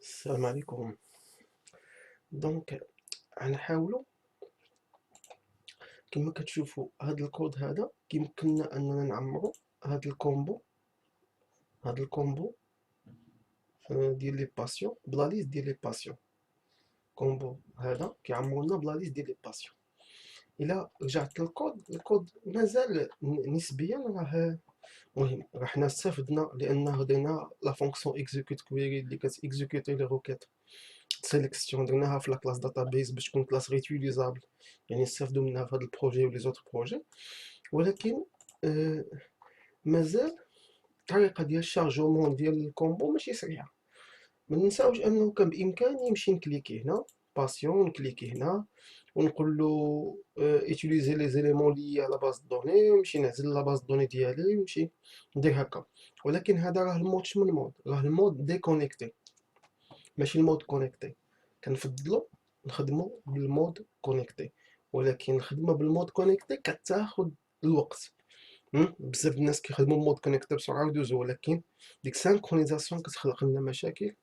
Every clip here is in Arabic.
السلام عليكم. دونك غنحاولوا كما كتشوفوا هاد الكود هذا كيمكننا اننا نعمروا هاد الكومبو ديال لي باسيون بلا ليست ديال لي باسيون. كومبو هذا كيعمروا لنا بلا ليست ديال لي باسيون. الا رجعت للكود، الكود مازال نسبيا راه مهم. راه حنا استفدنا لان درنا لا فونكسيون اكزيكوت كويري اللي كتيكزيكوتي لي روكيت سيليكسيون، درناها في لا كلاس داتابيز باش تكون كلاس ريتيليزابل، يعني نستافدو منها في هذا البروجي ولي زوت بروجي. ولكن آه مازال الطريقه ديال الشارجمون ديال الكومبو ماشي سريعه. ما ننساوش انه كان بامكاني نمشي نكليكي هنا باسيون، نكليكي هنا ونقول له utiliser les éléments liés à la base de données، نمشي نعزل لا باز دوني ديالي ونمشي ندير هكا. ولكن هذا راه المود شمن المود، راه المود ديكونيكتي ماشي المود كونيكتي. كنفضلو نخدمو بالمود كونيكتي، ولكن الخدمه بالمود كونيكتي كتاخد الوقت. بزاف الناس كيخدموا بمود كونيكتي بسرعه ويدوزو، ولكن ديك سانكرونيزاسيون كتخلق لنا مشاكل.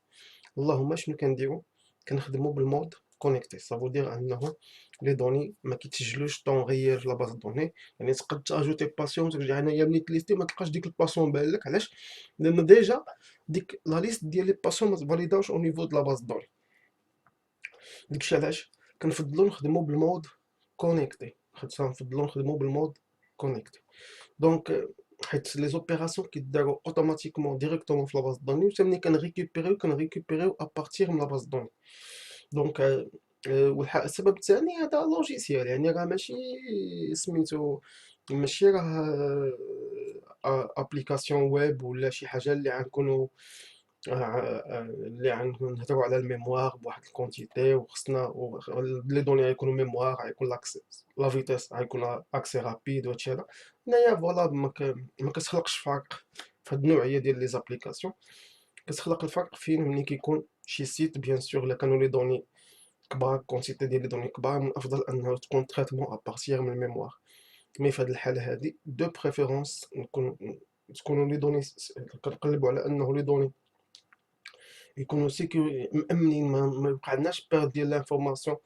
اللهم شنو كنديرو؟ كنخدمو بالمود كونيكتي، صافو دير انه لي دوني ما كيتسجلوش طون غير في لا باز دوني. يعني تقد تاجوتي باسيون ترجع هنايا ملي تليستي ما تلقاش ديك الباسيون بان لك. علاش؟ لان ديجا ديك لا ليست ديال لي باسيون ما تفاليداوش او نيفو د لا باز دوني. داكشي علاش كنفضلو نخدمو بالمود كونيكتي، كنفضلو نخدمو بالمود كونيكتي. دونك حيت لي زوبيراسيون كيداروا اوتوماتيكمون ديريكتومون في لا باز دوني، وحتى ملي كنريكوبيريو ابارتير من لا باز دوني. دونك السبب الثاني هذا لوجيسيال، يعني راه ماشي سميتو، ماشي راه ابليكاسيون ويب ولا شي حاجه اللي غنكونوا اللي غنهضروا على الميموار بواحد الكونتيتي وخصنا لي دوني غيكونوا ميموار، غيكون لاكسي لا فيتيس غيكون اكسي رابيد وهادشي هذا. هنايا فوالا ما كتخلقش فرق في هاد النوعيه ديال لي زابليكاسيون. كتخلق الفرق فين؟ ملي كيكون شي سيت بيان سور الا كانوا لي دوني كبار، كونتيتي ديال لي دوني كبار، من الافضل انه تكون تريتمون ابارتير من الميموار. مي في هاد الحاله هادي دو بريفيرونس تكونوا لي دوني كنقلبوا على انه لي دوني يكونوا مأمنين، ما يوقعلناش بيرد ديال لانفورماسيون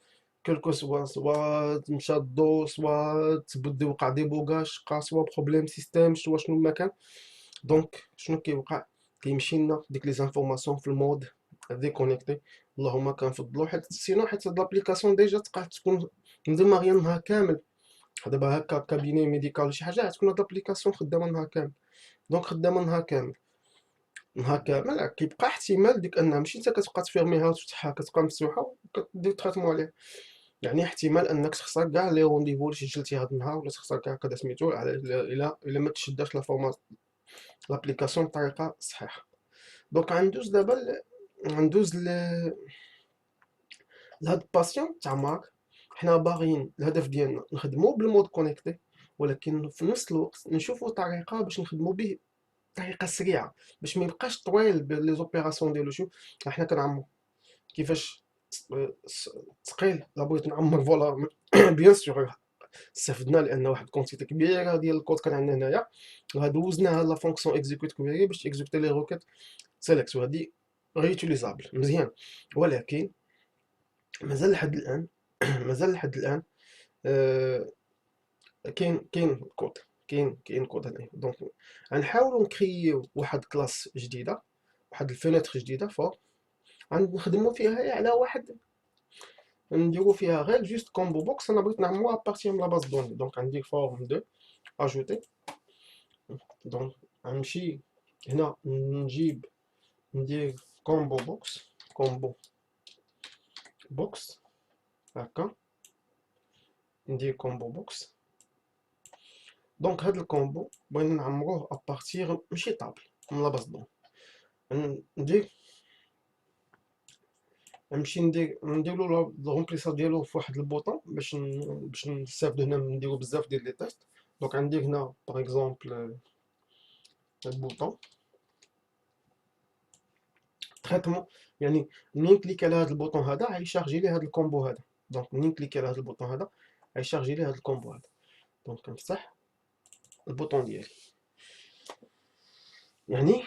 كلكو سوا مشى الضو، سوا تبدل وقع دي بوغاج، سوا بروبليم سيستيم، سوا شنو ما كان. دونك شنو كيوقع؟ كيمشي لنا ديك لي زانفورماسيون في المود ديكونيكتي. اللهم كنفضلو حيت سينو، حيت هاد لابليكاسيون ديجا تبقى تكون مديما النهار كامل. دابا هكا كابيني ميديكال شي حاجه تكون هاد لابليكاسيون خدامه النهار كامل. دونك خدامه النهار كامل، نهار كامل كيبقى احتمال ديك انها ماشي انت كتبقى تفيرميها وتفتحها كتبقى مفتوحه وكدير تريتمون عليها. يعني احتمال انك تخسر كاع لي رونديفو اللي سجلتي هاد النهار، ولا تخسر كاع كذا سميتو الا ما تشداش لا فورمات لابليكاسيون بطريقه صحيحه. دونك غندوز لهاد الباسيون تاع مارك. حنا باغيين الهدف ديالنا نخدمو بالمود كونيكتي، ولكن في نفس الوقت نشوفو طريقه باش نخدمو به بطريقه سريعه، باش ما يبقاش طويل لي زوبيراسيون ديالو. شوف حنا كنعمرو كيفاش ثقيل، لا بغيت نعمر فوالا بيان سور استفدنا لان واحد كونتيتي كبيره ديال الكود كان عندنا هنايا، وهدوزناها لا فونكسيون اكزيكوت كويري باش تيكزيكوتي لي روكيت سيليكت، وهادي ريوتيليزابل مزيان. ولكن مازال لحد الان مازال لحد الان آه، كاين كود، كاين كود هنايا. دونك غنحاولوا نكرييو واحد كلاس جديده، واحد الفينيتر جديده فوق، غنخدموا فيها على واحد، نديرو فيها غير جوست كومبو بوكس. انا بغيت نعملوها ابارتير من لا باز دوني. دونك غندير فورم دو اجوتي. دونك غنمشي هنا نجيب ندير كومبو بوكس، كومبو بوكس هكا، ندير كومبو بوكس. دونك هاد الكومبو بغينا نعمروه ابارتير ماشي طابل من لا باز دوني. ندير نمشي نديرو الرومبليساج ديالو في واحد البوطون باش نستافدو هنا نديرو بزاف ديال لي تيست. دونك غندير هنا باغ اكزومبل البوطون تريتمون، يعني منين كليك على هذا البوطون هذا غيشارجي لي هذا الكومبو هذا. دونك منين كليك على هذا البوطون هذا غيشارجي لي هذا الكومبو هذا. دونك كنفتح البوطون ديالي، يعني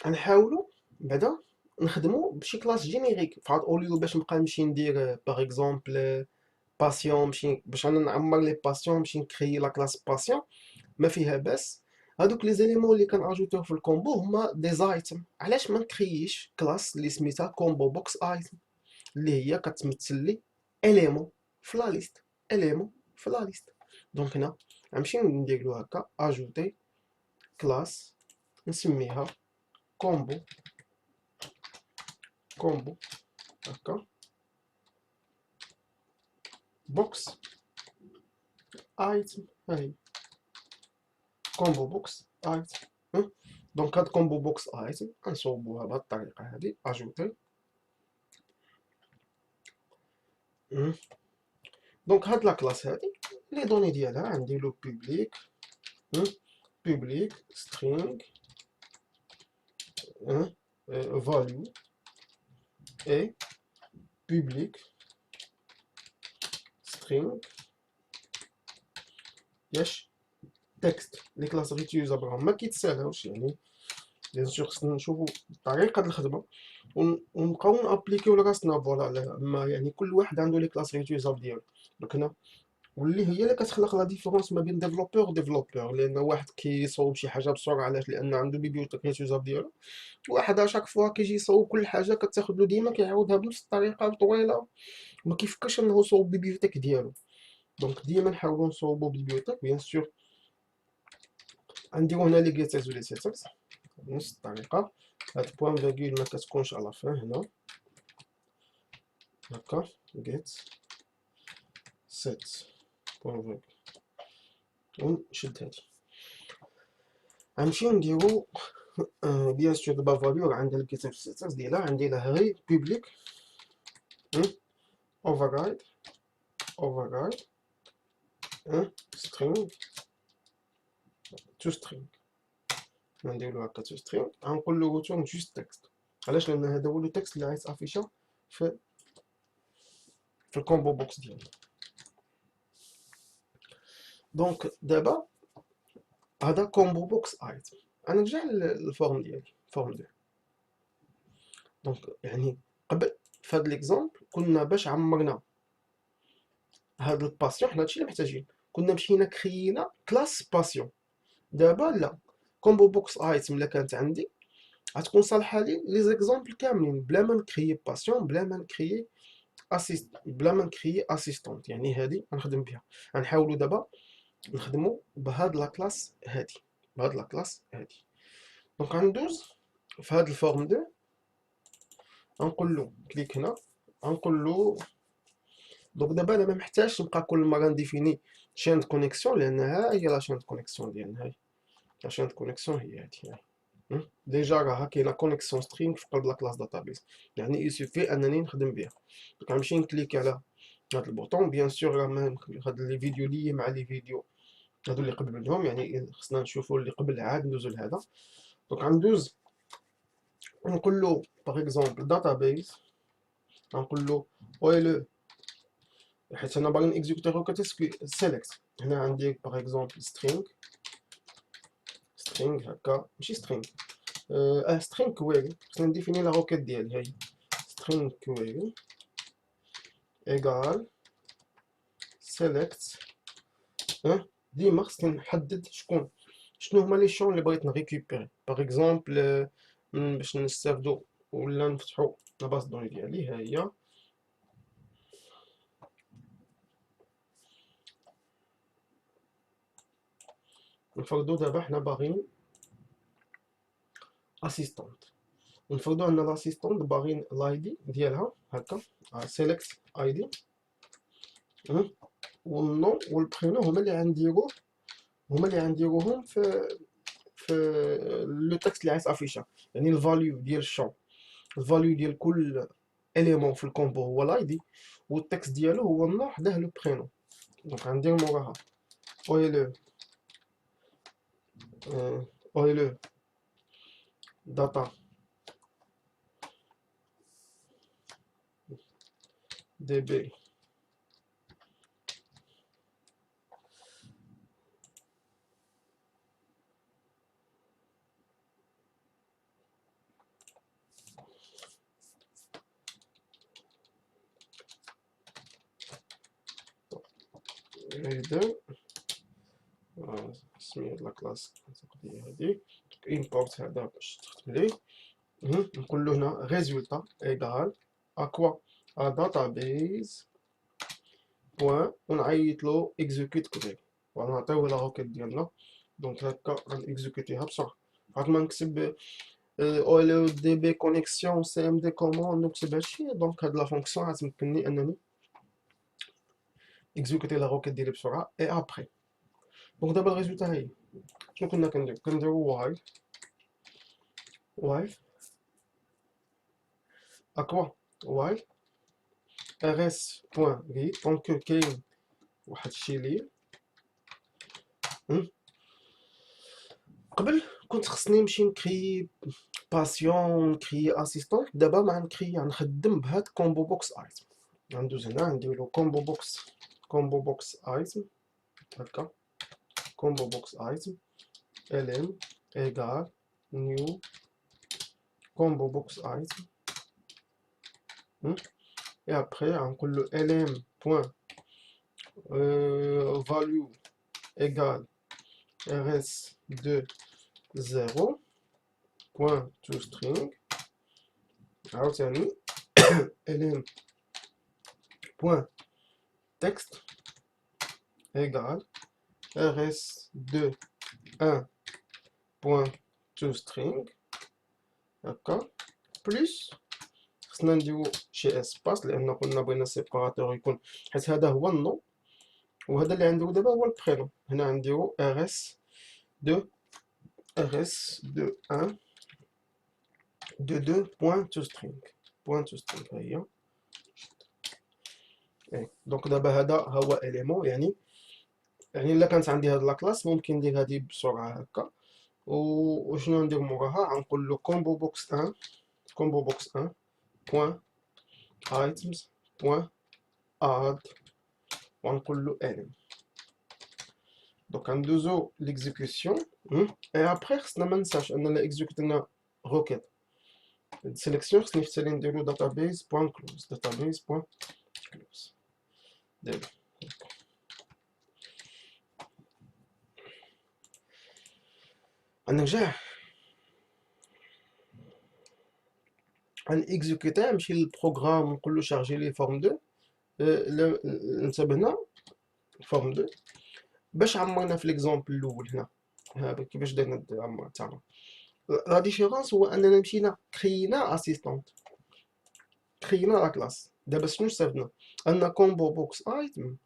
غنحاولوا بعدا نخدمو بشي كلاس جينيريك فعاد اوليو باش نبقى نمشي ندير باغ اكزومبل باسيون نمشي باش انا نعمر لي باسيون نمشي نكري لا كلاس باسيون ما فيها باس. هادوك لي زيليمون اللي كناجوتيو في الكومبو هما دي زايتم. علاش ما نكرييش كلاس اللي سميتها كومبو بوكس ايتم اللي هي كتمثل لي اليمون في لا ليست، اليمون في لا ليست. دونك هنا غنمشي ندير له هكا اجوتي كلاس نسميها كومبو، كومبو هكا بوكس ايتم. هاي كومبو بوكس ايتم. دونك هاد كومبو بوكس ايتم غنصوبوها بهاد الطريقه هادي اجوتي. دونك هاد لا كلاس هادي لي دوني ديالها عندي لو بوبليك، بوبليك سترينغ فاليو اي بوبليك سترينغ ياش تكست. لي كلاس ريتيوزابل ما كيتسالاوش يعني بيان سور خصنا نشوفو طريقة الخدمة ونبقاو نابليكيو لراسنا فوالا. ما يعني كل واحد عنده لي كلاس ريتيوزابل ديالو. دونك هنا واللي هي اللي كتخلق لا ديفيرونس ما بين ديفلوبور و ديفلوبور، لان واحد كيصوب شي حاجه بسرعه علاش لان عنده بيبيوتيك ريتيوزابل ديالو، واحد اشاك فوا كيجي يصوب كل حاجه كتاخد له ديما كيعاودها بنفس الطريقه طويله ما كيفكرش انه يصوب بيبيوتيك ديالو. دونك ديما نحاولوا نصوبوا بيبيوتيك بيان سور. غنديرو هنا لي جيترز و لي سيترز بنفس الطريقه. هاد بوان فيرغول ما كتكونش على فين هنا هكا جيت سيت بوان فيرغول ونشد هادي. غنمشيو نديرو بيان سور دابا فاليو راه عندها الجيتر سيترز ديالها عندي لها غير بوبليك override override string to string. نديرو هكا تو سترينغ غنقول له return جوست تكست. علاش لان هذا هو لو تكست اللي عايز افيشا في الكومبو بوكس ديالي. دونك دابا هذا كومبو بوكس ايتم. غنرجع للفورم ديالي فورم 2. دونك يعني قبل في هذا ليكزامبل كنا باش عمرنا هاد الباسيون حنا هادشي اللي محتاجين كنا مشينا كريينا كلاس باسيون. دابا لا، كومبو بوكس ايتم الا كانت عندي غتكون صالحه لي زيكزامبل كاملين بلا ما نكريي باسيون بلا ما نكريي بلا ما نكريي اسيستونت. يعني هادي غنخدم بها. غنحاولوا دابا نخدموا بهاد لا كلاس هادي، بهاد لا كلاس هادي. دونك غندوز في هاد الفورم 2 غنقول له كليك هنا غنقول له. دونك دابا انا ما محتاجش نبقى كل مره نديفيني شين د كونيكسيون لان ها هي لا شين د كونيكسيون ديالنا. هاي لا شين د كونيكسيون هي هادي. ديجا راها كاينه كونيكسيون سترينغ في قلب لا كلاس داتابيس يعني يسوفي انني نخدم بها. دونك غنمشي نكليك على هاد البوطون. بيان سور راه هاد لي فيديو لي مع لي فيديو هادو اللي قبل منهم يعني خصنا نشوفوا اللي قبل عاد ندوزو لهذا. دونك غندوز نقول له باغ اكزومبل داتابيس غنقول له ويلو حيت انا باغي نيكزيكوتيرو سيليكت. هنا عندي باغ اكزومبل سترينغ هكا ماشي سترينغ سترينغ كويري. خصنا نديفيني لا روكيت ديالي. هاي سترينغ كويري ايغال سيليكت. ديما خصني نحدد شنو هما لي شون اللي بغيت نريكوبيري. باغ اكزومبل باش نستافدو ولا نفتحو لا باز دوني ديالي. ها هي نفرضو دابا حنا باغيين اسيستونت ونفرضو ان لاسيستونت باغيين لايدي ديالها هكا سيليكت ايدي والنون والبرينو هما اللي غنديروهم في لو تكست اللي عايز افيشا. يعني الفاليو ديال الشون الفاليو ديال كل اليمون في الكومبو هو لايدي والتكست ديالو هو النون حداه لو برينو. دونك غندير موراها اويلو اويلو داتا دي بي reader سميت لا كلاس هذه import هذا باش تخدم ليه نقول له هنا résultat égal à quoi à database point ونعيط له execute query ونعطيوه لا روكيت ديالنا دونك هكا غنكزيكوتيها بسرعه عاد ما نكتب او ال دي بي كونيكسيون سي ام دي كوموند نكتب هادشي دونك هاد لا فونكسيون غتمكنني انني اكزيكوتي لا روكيت ديالي بسرعه اي ابري دونك دابا الريزولتا هي شنو كنا كنديرو وايل اكوا وايل rs بوان ريد دونك كاين واحد الشي لي قبل كنت خصني نمشي نكري باسيون نكري اسيستون دابا ما نكري غنخدم بهاد كومبو بوكس ايتم غندوز هنا نديرو كومبو بوكس ايتم هكا كومبو بوكس ايتم lm égal new combo box item et après on colle le lm point value égale rs de 0 point to string عاوتاني lm point texte égale rs de 1 point to string هكا بلس خصنا نديرو شي اسباس لان قلنا بغينا سيباراتور يكون حيت هذا هو النو وهذا اللي غنديرو دابا هو البرينو هنا غنديرو rs de 1 de 2 point to string هي دونك دابا هذا هو اليمون يعني الا كانت عندي هاد لا كلاس ممكن ندير هادي بسرعه هكا وشنو ندير موراها غنقول له combo box 1 point items point add ونقول له lm دونك غندوزو ليكزيكسيون اي ابري خصنا ما ننساش اننا اكزيكوتينا روكيت السيليكسيون خصني حتى نديرو database point close دابا غنرجع غنكزيكوتي نمشي للبروغرام ونقول له شارجي لي فورم 2 انتبهنا فورم 2 باش عمرنا في ليكزامبل الاول هنا هذا كيفاش درنا عمر تاعنا لا ديفيرونس هو اننا مشينا كرينا اسيستونت كرينا لا كلاس دابا شنو استفدنا ان كومبو بوكس ايتم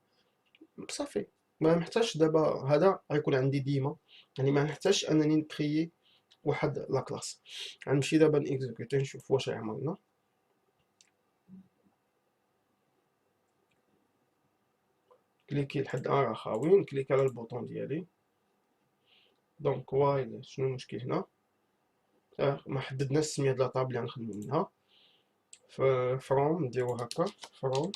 صافي ما نحتاجش دابا هذا غيكون عندي ديما يعني ما نحتاجش انني نكريي واحد لا كلاس غنمشي دابا نيكزيكوتي نشوف واش عملنا كليكي لحد راه خاوي نكليك على البوطون ديالي دونك وايل شنو المشكل هنا ما حددناش السميه ديال لاطاب اللي غنخدمو منها فروم نديرو هكا فروم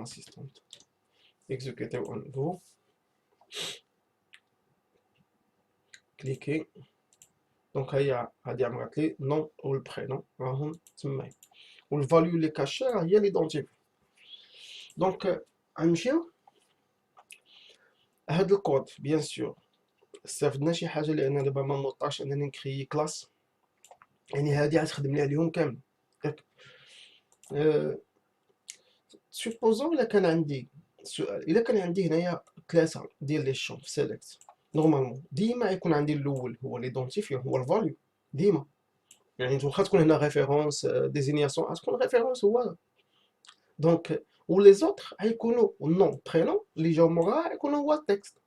اسيستونت اكزيكوتيو اون نوفو كليكي دونك هي هادي عمرات لي نون والبرينون راهم تمايا والفاليو اللي كاشي راه هي ليدونتيفي دونك غنمشيو هاد الكود بيان سور استفدنا شي حاجه لان دابا ما نوطاش انني نكري كلاس يعني هادي غتخدم لي عليهم كامل ياك سوبوزون الا كان عندي سؤال الا كان عندي هنايا 3 ديال لي شون في سيليكت نورمالمون ديما يكون عندي الاول هو ليدونتيفي هو الفاليو ديما يعني واخا تكون هنا ريفيرونس ديزينياسيون غتكون ريفيرونس هو دونك ولي زوطخ غيكونوا نون برينون اللي جاو موراها يكونوا هو التكست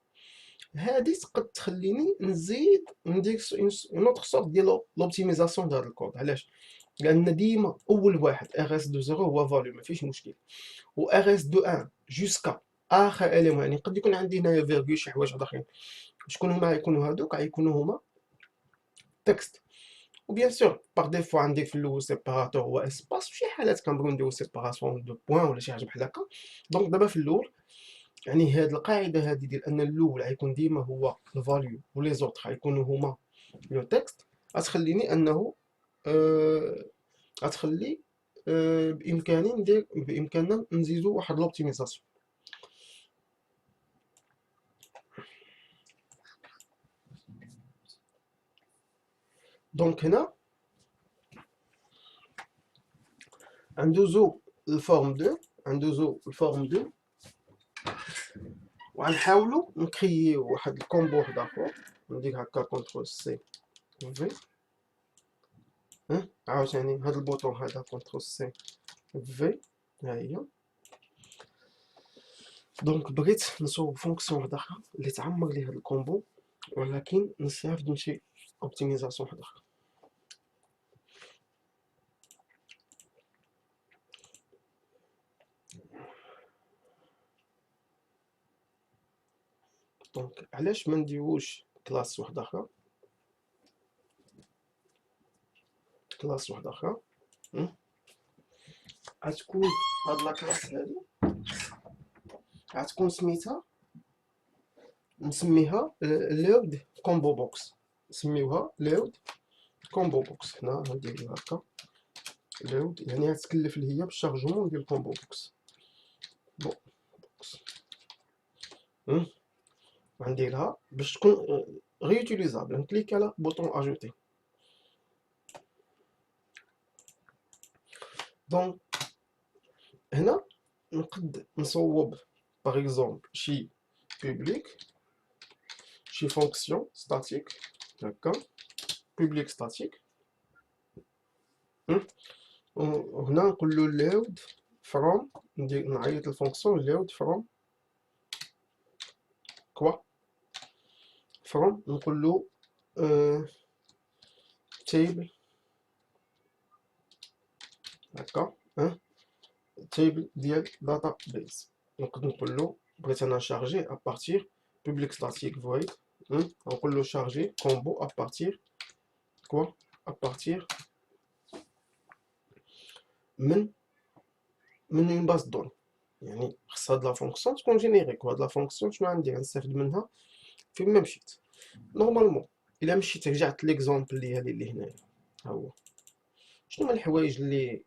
هادي تقد تخليني نزيد ندير اون اوتر سورت ديال لوبتيميزاسيون ديال هذا الكود علاش لان ديما اول واحد rs دو 0 هو فاليو ما فيش مشكل و rs دو 1 جوسكا اخر اليمون يعني قد يكون عندي هنايا فيرغول شي حوايج اخرين شكون هما غيكونوا هادوك غيكونوا هما تكست وبيان سور باغ ديفو عندي في الاول سيباراتور هو اسباس في شي حالات كنبغيو نديرو سيباراسيون دو بوين ولا شي حاجه بحال هكا دونك دابا في الاول يعني هاد القاعده هادي ديال ان الاول غيكون ديما هو الفاليو ولي زوطر غيكونوا هما لو تكست غتخليني انه غتخلي بامكاننا نزيدو واحد لوبتيميزاسيون. دونك هنا غندوزو الفورم 2، غندوزو الفورم 2 وغنحاولو نكرييو واحد الكومبو واحد اخر. ندير هكا كونترول سي في، عاوتاني هاد البوطون هذا كونترول سي في، ها هي. دونك بغيت نصوب فونكسيون واحده اخرى اللي تعمر لي هاد الكومبو، ولكن نستافد من شي اوبتيميزاسيون واحده اخرى. دونك علاش ما نديروش كلاس واحده اخرى، كلاس واحده اخرى غتكون هاد لا كلاس هادي غتكون سميتها، نسميها لود كومبو بوكس، نسميوها لود كومبو بوكس. هنا غندير هكا لود، يعني غتكلف لي هي بالشارجمون ديال الكومبو بوكس بوكس. غنديرها باش تكون ريوتيليزابل. نكليك على بوطون اجوتي. دونك هنا نقد نصوب باغ اكزومبل شي بوبليك، شي فونكسيون ستاتيك هكا بوبليك ستاتيك، وهنا نقول له لود فروم، نعيط الفونكسيون لود فروم كوا فروم، نقول له تيبل هكا تيبل ديال داتا بيز. نقدر نقول له بغيت انا نشارجي ابارتير بوبليك ستاتيك فويد، نقول له شارجي كومبو ابارتير كوا ابارتير من اون باز دون. يعني خص هاد لا فونكسيون تكون جينيريك، وهاد لا فونكسيون شنو غندير نستافد منها فين ما مشيت. نورمالمون الا مشيت رجعت ليكزومبل ديالي اللي هنايا، ها هو شنو هما الحوايج اللي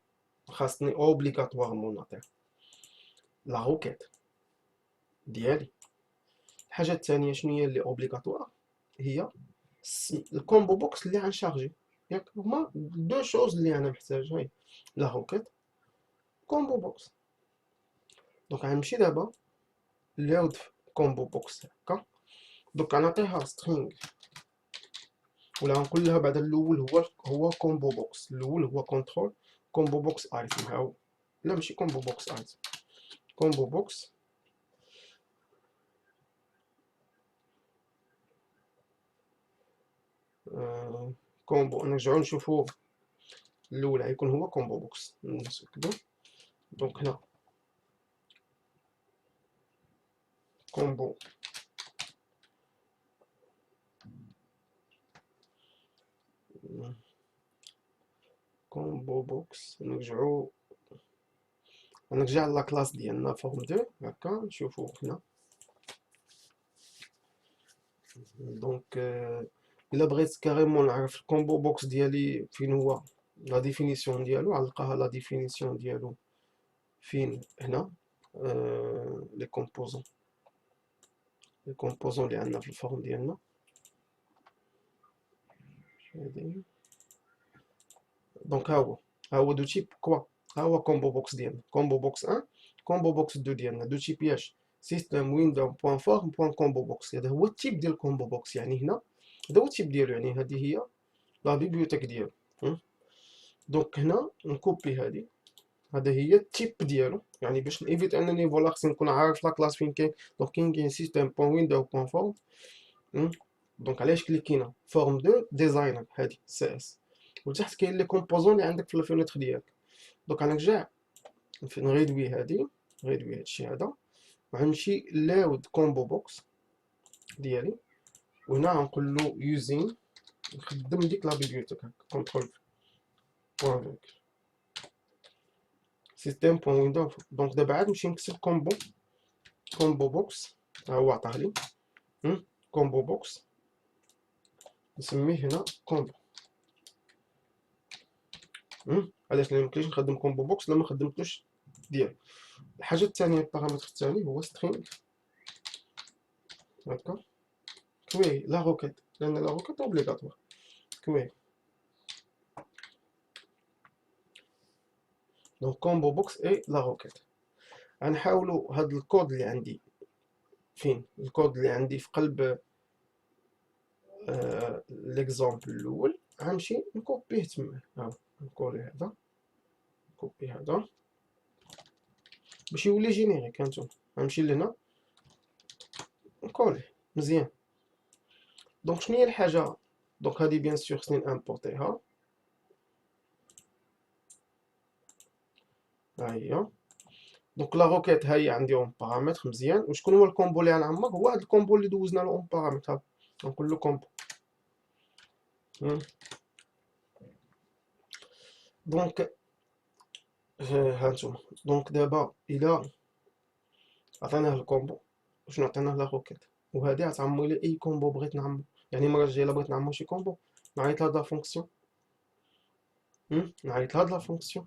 خاصني اوبليغاتوارمون نعطيهم. لا روكيت ديالي. الحاجه الثانيه شنو هي اللي اوبليغاتوار، هي الكومبو بوكس اللي غنشارجي. ياك هما دو شوز اللي انا محتاج، هاي لا روكيت كومبو بوكس. دونك غنمشي دابا لود كومبو بوكس هكا. دونك غنعطيها سترينغ، ولا غنقول لها بعد الاول هو كومبو بوكس، الاول هو كونترول كومبو بوكس ايتم. ها هو، لا ماشي كومبو بوكس ايتم، كومبو بوكس كومبو. نرجعو نشوفو الاول غيكون هو كومبو بوكس، نتاكدو. دونك هنا كومبو كومبو بوكس. نرجع لا كلاس ديالنا فورم 2 هكا نشوفو هنا. دونك الا بغيت كاريمون نعرف الكومبو بوكس ديالي فين هو، لا ديفينيسيون ديالو غنلقاها لا ديفينيسيون ديالو فين هنا. لي كومبوزون اللي عندنا في الفورم ديالنا هادي. دونك ها هو دو تيب كوا، ها هو كومبو بوكس ديالنا، كومبو بوكس 1 كومبو بوكس 2 ديالنا دو تيب ياش سيستم ويندو بوان فورم بوان كومبو بوكس. هذا هو التيب ديال الكومبو بوكس، يعني هنا هذا هو التيب ديالو، يعني هذه هي لا بيبليوتيك ديالو. دونك هنا نكوبي هذا هي التيب ديالو، يعني باش نيفيت انني فوالا خصني نكون عارف لا كلاس فين كاين. دونك كاين سيستم بوان ويندو بوان فورم. دونك علاش كليكينا فورم 2 ديزاينر هادي سي اس، وتحت كاين لي كومبوزون اللي عندك في الفينيتر ديالك. دونك غنرجع نريدوي نريدوي هادشي هذا، وغنمشي لود كومبو بوكس ديالي، وهنا غنقول له يوزين، نخدم ديك لا بيبليوتيك هكا كونترول بوان فيك سيستم بوان ويندو. دونك دابا عاد نمشي نكتب كومبو بوكس، ها هو عطاه لي كومبو بوكس، نسميه هنا كومبو علاش؟ لان مكنيش نخدم كومبو بوكس لما خدمتوش ديال. الحاجه الثانيه، البارامتر الثاني هو سترينغ. هكا كوي لا روكيت، لان لا روكيت اوبليغاتوار. كوي دونك كومبو بوكس اي لا روكيت. غنحاولوا هاد الكود اللي عندي فين، الكود اللي عندي في قلب ليكزامبل الاول، غنمشي نكوبيه تما. ها نكولي هذا، نكوبي هذا باش يولي جينيريك. هانتوما غنمشي لهنا نكوليه مزيان. دونك شنو هي الحاجه؟ دونك هادي بيان سور خصني نامبورتيها، ها هي. دونك لا روكيت ها هي عندي اون بارامتر مزيان. وشكون هو الكومبو اللي غنعمر؟ هو هاد الكومبو اللي دوزنا له اون بارامتر. ها نقول له كومبو. دونك هانتوما، دونك دابا الى عطيناه الكومبو، شنو عطيناه؟ لا روكيت. وهادي غتعمر لي اي كومبو بغيت نعمر. يعني المره الجايه الا بغيت نعمر شي كومبو، نعيط لهاد لا فونكسيون، نعيط لهاد لا فونكسيون.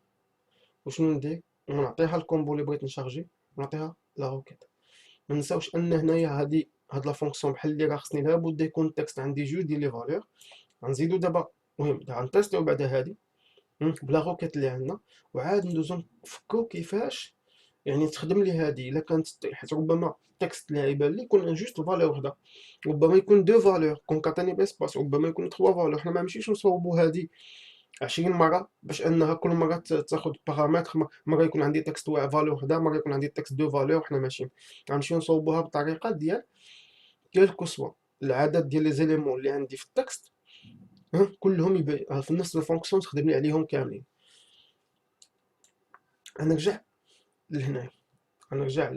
وشنو ندير؟ نعطيها الكومبو اللي بغيت نشارجي، ونعطيها لا روكيت. ما نساوش ان هنايا هاد لا فونكسيون بحال اللي راه خصني لابد يكون التكست عندي جوج ديال لي فالور. غنزيدو دابا، المهم غنتيستيو بعدا هادي بلا روكيت اللي عندنا، وعاد ندوزو نفكو كيفاش يعني تخدم لي هادي. الا كانت حيت ربما التكست اللي غيبان لي يكون جوست فالور وحده، ربما يكون دو فالور كونكاتيني باسباس، ربما يكون 3 فالور. حنا ما نمشيوش نصوبو هادي 20 مره باش انها كل مره تاخذ بارامتر. مره يكون عندي تكست فالور وحده، مره يكون عندي تكست دو فالور. حنا ماشيين غنمشيو نصوبوها بالطريقه ديال كيلكو سوا العدد ديال لي زيليمون اللي عندي في التكست، كلهم في نفس الفونكسيون تخدم لي عليهم كاملين. غنرجع لهنا، غنرجع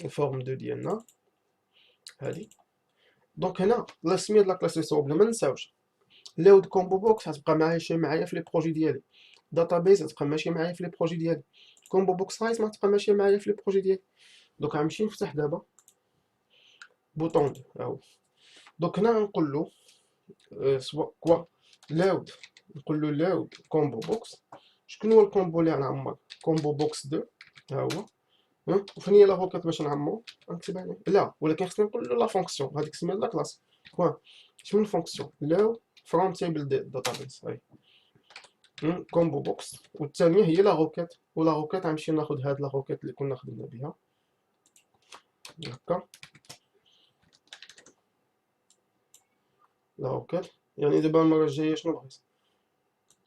الفورم دو ديالنا هادي. دونك هنا لا سميه د لا كلاس اللي صوبنا ما نساوش. لود كومبو بوكس غتبقى ماشيه معايا في لي بروجي ديالي، داتابيز غتبقى ماشيه معايا في لي بروجي ديالي، كومبو بوكس سايز ما تبقى ماشيه معايا في لي بروجي ديالي. دونك غنمشي نفتح دابا بوطون دو، ها هو. دونك هنا غنقول له سوا كوا لود، نقول له لود كومبو بوكس. شكون هو الكومبو اللي غنعمر؟ كومبو بوكس 2، ها هو. وفين هي لا روكيت باش نعمرو؟ غنكتبها هنا، لا ولكن خصني نقول له لا فونكسيون، هذيك سميت لا كلاس. بوان شنو الفونكسيون؟ لو فروم تيبل داتابيس. هاي كومبو بوكس. والثانيه هي لا روكيت، ولا روكيت غنمشي ناخذ هاد لا روكيت اللي كنا خدمنا بها هكا. لا روكيت يعني دابا المره الجايه شنو بغيت؟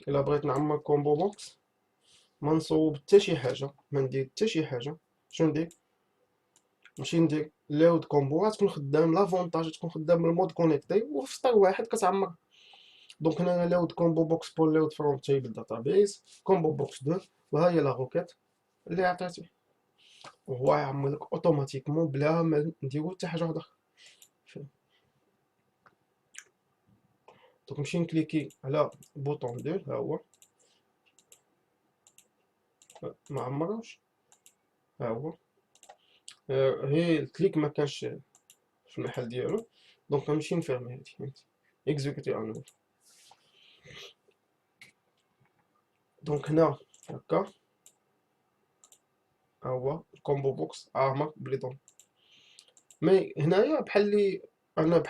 الا بغيت نعمر كومبو بوكس ما نصوب حتى شي حاجه، ما ندير حتى شي حاجه. شنو ندير؟ نمشي ندير لود كومبو، غتكون خدام لافونتاج تكون خدام بالمود كونيكتي وفي سطر واحد كتعمر. دونك هنا لود كومبو بوكس بور لود فروم تيبل داتابيز كومبو بوكس 2، وها هي لا روكيت اللي عطيتيه، وهو يعمل لك اوتوماتيكمون بلا ما نديرو حتى حاجه وحده. دونك نمشي نكليكي على بوطون 2، ها هو ما عمروش، ها هو. هي الكليك ما كانش في المحل ديالو. دونك غنمشي نفيرمي هادي، اكزيكوتي انو. دونك هنا هكا ها هو الكومبو بوكس عامر بلي دون. مي هنايا بحال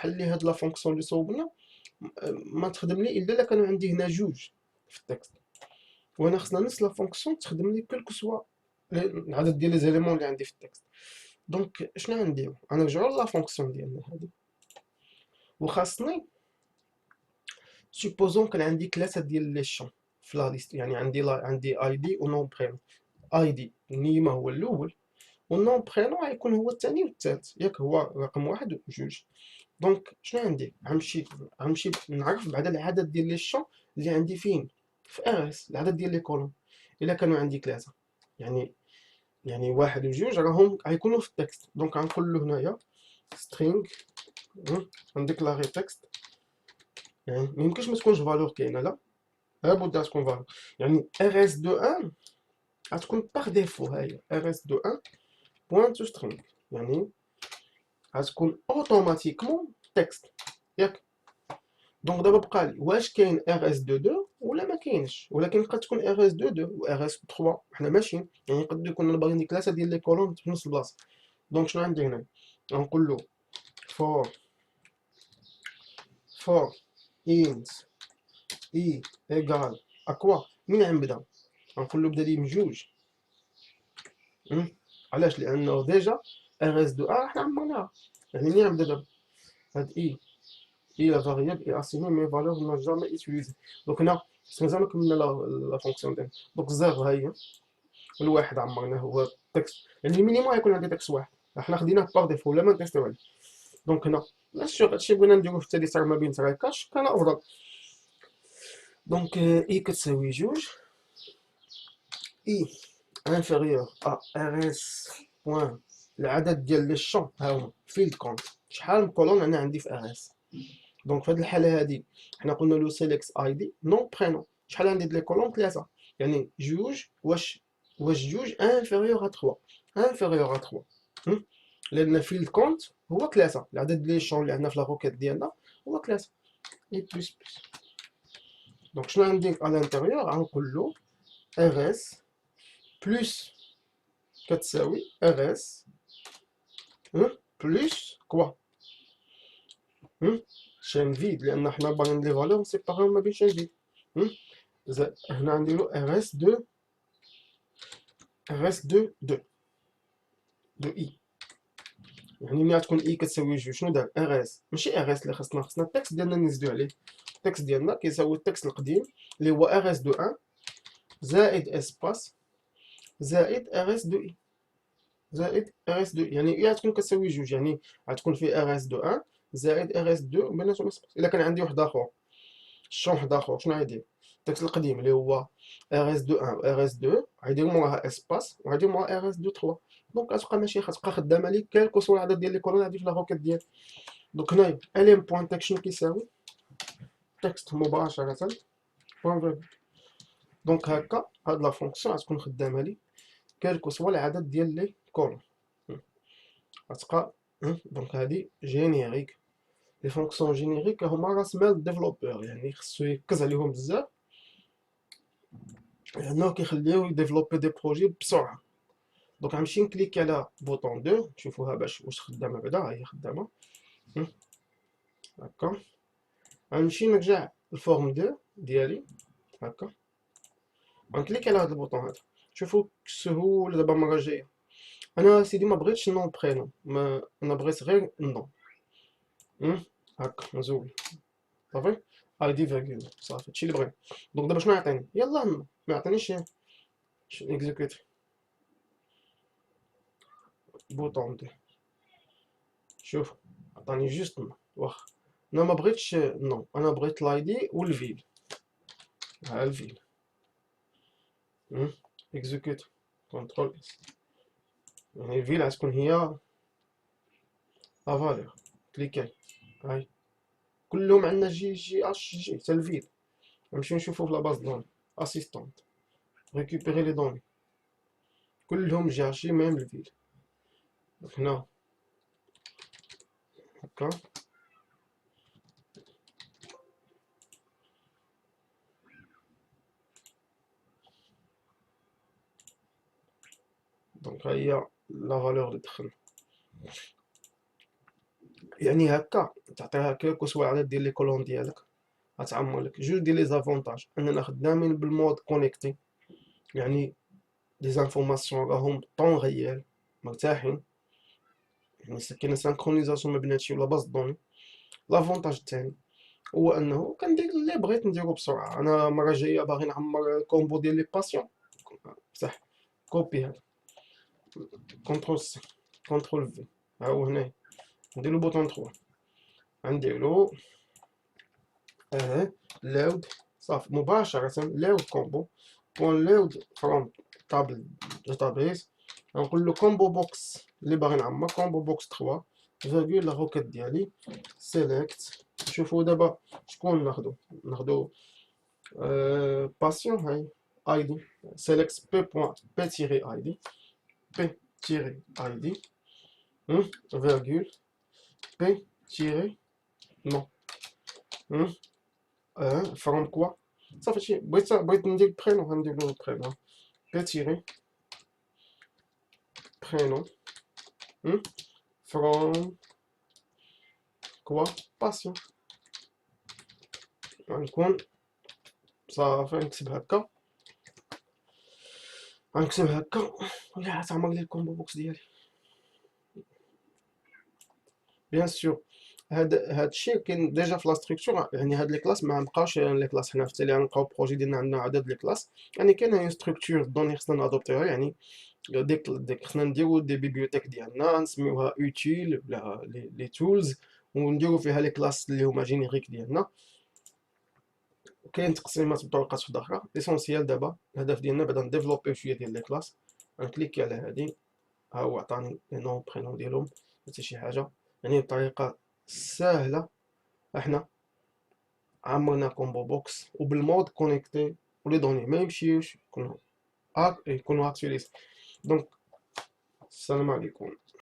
اللي هاد لا فونكسيون اللي صوبنا ما تخدم لي الا كانوا عندي هنا جوج في التكست، وانا خصنا نفس لا فونكسيون تخدم لي كلكو سوا العدد ديال لي زيليمون اللي عندي في التكست. دونك شنو غنديرو؟ غنرجعو لا فونكسيون ديالنا هادي، وخاصني سوبوزون كان عندي 3 ديال لي شون في لا ليست. يعني عندي اي دي و نون برينون. اي دي نيما هو الاول، والنون برينون غيكون هو الثاني والثالث، ياك هو رقم واحد وجوج. دونك شنو غندير؟ غنمشي نعرف بعدا العدد ديال لي شون اللي عندي فين في ار اس، العدد ديال لي كولوم. الا كانوا عندي 3 يعني واحد وجوج راهم غيكونوا في التكست. دونك غنقول له هنايا سترينغ غنديكلاري تكست. يعني ما يمكنش ما تكونش فالور كاينه، لا لابد تكون فالور. يعني ار اس دو 1 غتكون باغ ديفو، ها هي ار اس دو 1 بوان تو سترينغ، يعني غتكون اوتوماتيكمون تكست، ياك. دونك دابا بقى لي واش كاين ار اس 2 ولا ما كاينش، ولكن قد تكون ار اس 2 و ار اس 3 حنا ماشيين، يعني يقد يكون انا باغي ندير كلاسه ديال لي كولون في نفس البلاصه. دونك شنو عندي هنا؟ غنقول له فور انت اي ايكال اكوا. من غنبدا؟ غنقول له بدا لي بجوج. علاش؟ لانه ديجا ار اس 2 حنا عمرناها، يعني ملي غنبدا دابا هاد اي لا فاريابل اي اسيني مي فالور نو جامي اتيليزي. دونك هنا مازال ما كملنا لا فونكسيون ديالنا. دونك زيرو ها هي، الواحد عمرناه هو التكست، يعني المينيموم غيكون عندي تكست واحد، حنا خديناه باغ ديفو ولا ما نتيستيو عليه. دونك هنا نفس هادشي بغينا نديرو في التالي ما بين ترا كاش كان افضل. دونك اي كتساوي جوج، اي انفيريور ا ار اس بوان العدد ديال لي شون ها هما فيلد كونت. شحال من كولون انا عندي في ار اس؟ دونك في هذه الحاله هذه حنا قلنا له سيليكت اي دي نون برينون. شحال عندي د لي كولون؟ ثلاثه، يعني جوج. واش جوج انفيريور ا 3؟ انفيريور ا 3 لان فيلد كونت هو ثلاثه، العدد لي شون اللي عندنا في لا روكيت ديالنا هو ثلاثه اي بلس بلس. دونك شنو عندي على الانتيريور؟ غنقول له ار اس بلس كتساوي ار اس بلس كوا شين فيد، لان حنا باغيين لي فالور نسيباريو ما بين شين فيد. هنا نديرو ار اس دو ار اس دو اي. يعني ملي غتكون اي كتساوي جوج شنو دار ار اس؟ ماشي ار اس اللي خصنا التكست ديالنا نزيدو عليه. التكست ديالنا كيساوي التكست القديم اللي هو ار اس دو 1 زائد اسباس زائد ار اس دو اي زائد ار اس 2. يعني اي غتكون كتساوي جوج، يعني غتكون في ار اس دو 1 زائد ار اس 2 بيناتهم اسباس. الا كان عندي واحد اخر الشون واحد اخر شنو غيدير؟ التكست القديم اللي هو ار اس دو 1 و ار اس 2 غيدير موراها اسباس وغيدير موراها ار اس دو 3. دونك غتبقى ماشي غتبقى خدامه ليك كالكو سوا العدد ديال لي كولون غادي في لا روكيت ديالك. دونك هنايا اليم بوان شنو كيساوي؟ تكست مباشره بوان فيرغول. دونك هكا هاد لا فونكسيون غتكون خدامه لي كالكو سوا العدد ديال لي كولون غتبقى. دونك هادي جينيريك. لي فونكسيون جينيريك هما راس مال الديفلوبور، يعني خصو يركز عليهم بزاف لانه كيخليوه يديفلوبي دي بروجي بسرعه. دونك غنمشي نكليكي على بوطون 2 نشوفوها باش واش خدامه بعدا. ها هي خدامه هكا. غنمشي نرجع الفورم 2 ديالي هكا، غنكليكي على هاد البوطون هذا. شوفوا سهوله دابا المره الجايه. انا سيدي ما بغيتش نون برينون، ما انا بغيت غير نون هكا نزول صافي. اي دي فيرغول صافي هادشي اللي بغيت. دونك دابا شنو يعطيني؟ يلاه ما يعطينيش اكزيكوت بوطون 2. شوف عطاني جوست نون. واخا انا ما بغيتش نون، انا بغيت لايدي والفيل. ها الفيل اكزيكوت كونترول اس. يعني الفيل غتكون هي لا فالور. كليكاي هاي كلهم عندنا جي اش جي حتى الفيل. نمشيو نشوفو في لاباز دوني اسيستونت ريكوبيري لي دوني كلهم جي اش جي ميم الفيل. هنا هكا دونك ها هي لا فالور اللي دخل. يعني هكا تعطيها كلكو سوا العدد ديال لي كولون ديالك غتعمر لك. جوج ديال لي زافونتاج اننا خدامين بالمود كونيكتي، يعني لي زانفورماسيون راهم طون ريال مرتاحين، يعني كاينه سانكرونيزاسيون ما بين هادشي ولا باز دوني. لافونتاج الثاني هو انه كندير اللي بغيت نديرو بسرعه. انا المره الجايه باغي نعمر كومبو ديال لي باسيون صح كوبي هذا كونترول سي كونترول في ها هو هنا نديرو بوطون 3 غنديرو لود صافي مباشره لود كومبو بون لود فروم تابل داتابيس. غنقول له كومبو بوكس اللي باغي نعمر كومبو بوكس 3 فيرغول لا روكيت ديالي سيليكت. نشوفو دابا شكون ناخدو باسيون هاي اي دي سيليكت بي بوان بي تيري اي دي بي تيري اي دي فيرغول بي تيري نون from quoi صافي شي بغيت ندير برينو غندير له برينو بيتيري برينو from quoi باسيون غنكون صافي نكتب هكا غنكتب هكا ولا تعمر لي الكومبو بوكس ديالي بيان سور. هاد الشيء كاين ديجا في لا ستركتور، يعني هاد لي كلاس ما بقاوش لي كلاس حنا في التالي غنلقاو بروجي ديالنا عندنا عدد لي كلاس، يعني كاينه اون ستركتور دوني خصنا نادوبتيها، يعني ديك خصنا نديرو دي بيبليوتيك ديالنا نسميوها اوتيل ولا لي تولز ونديرو فيها لي كلاس اللي هما جينيريك ديالنا. كاين تقسيمات بطرقات اخرى. ليسونسيال دابا الهدف ديالنا بعدا نديفلوبيو شويه ديال لي كلاس. غنكليكي على هادي، ها هو عطاني لي نون برينون ديالهم حتى شي حاجه، يعني بطريقه سهله احنا عملنا كومبو بوكس وبالمود كونيكتي ولي دوني ما يمشيوش يكونوا اكتواليز. دونك السلام عليكم.